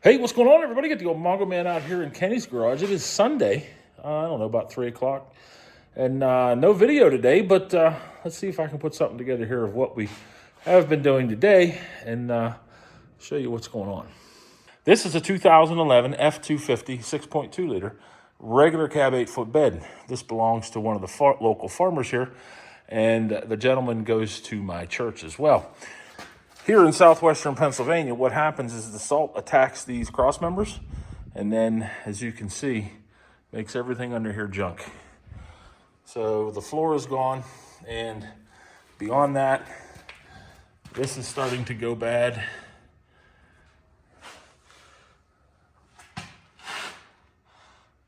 Hey, what's going on, everybody? Get the old Mongo man out here in Kenny's garage. It is Sunday. I don't know, about 3 o'clock. And no video today, but let's see if I can put something together here of what we have been doing today and show you what's going on. This is a 2011 F250 6.2 liter regular cab 8-foot bed. This belongs to one of the local farmers here, and the gentleman goes to my church as well. Here in southwestern Pennsylvania, what happens is the salt attacks these cross members, and then, as you can see, makes everything under here junk. So the floor is gone, and beyond that, this is starting to go bad.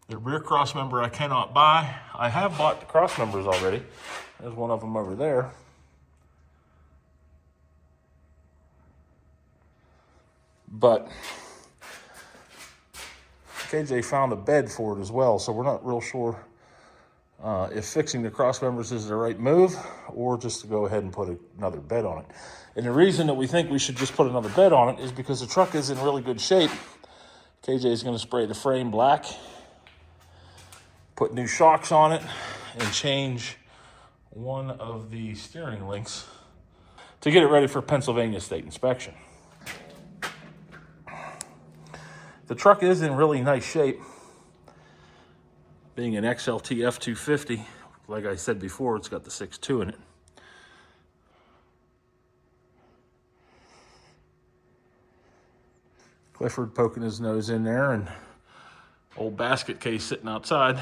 The rear cross member I cannot buy. I have bought the cross members already. There's one of them over there. But KJ found a bed for it as well, so we're not real sure if fixing the cross members is the right move or just to go ahead and put another bed on it. And the reason that we think we should just put another bed on it is because the truck is in really good shape. KJ is going to spray the frame black, put new shocks on it, and change one of the steering links to get it ready for Pennsylvania state inspection. The truck is in really nice shape, being an XLT F250. Like I said before, it's got the 6.2 in it. Clifford poking his nose in there, and old basket case sitting outside.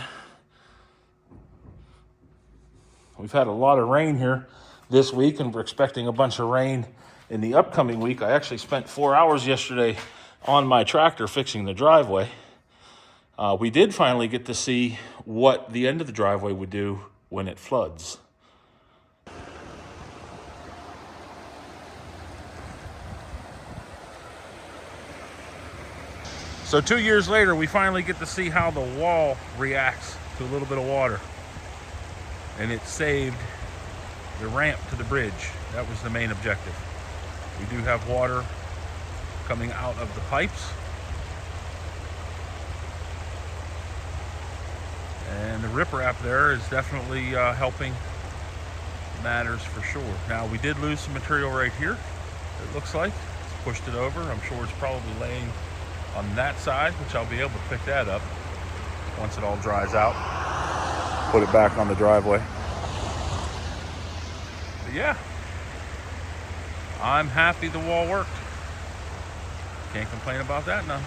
We've had a lot of rain here this week, and we're expecting a bunch of rain in the upcoming week. I actually spent 4 hours yesterday on my tractor fixing the driveway. We did finally get to see what the end of the driveway would do when it floods. So 2 years later, we finally get to see how the wall reacts to a little bit of water. And it saved the ramp to the bridge. That was the main objective. We do have water coming out of the pipes. And the riprap there is definitely helping matters for sure. Now, we did lose some material right here, it looks like. It's pushed it over. I'm sure it's probably laying on that side, which I'll be able to pick that up once it all dries out. Put it back on the driveway. But yeah, I'm happy the wall worked. Can't complain about that none.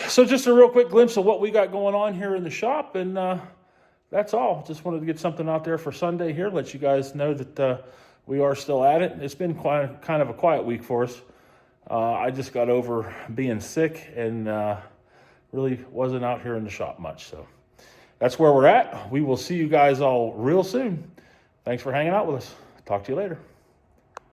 So just a real quick glimpse of what we got going on here in the shop, and that's all. Just wanted to get something out there for Sunday here, let you guys know that we are still at it. It's been kind of a quiet week for us. I just got over being sick and really wasn't out here in the shop much. So that's where we're at. We will see you guys all real soon. Thanks for hanging out with us. Talk to you later.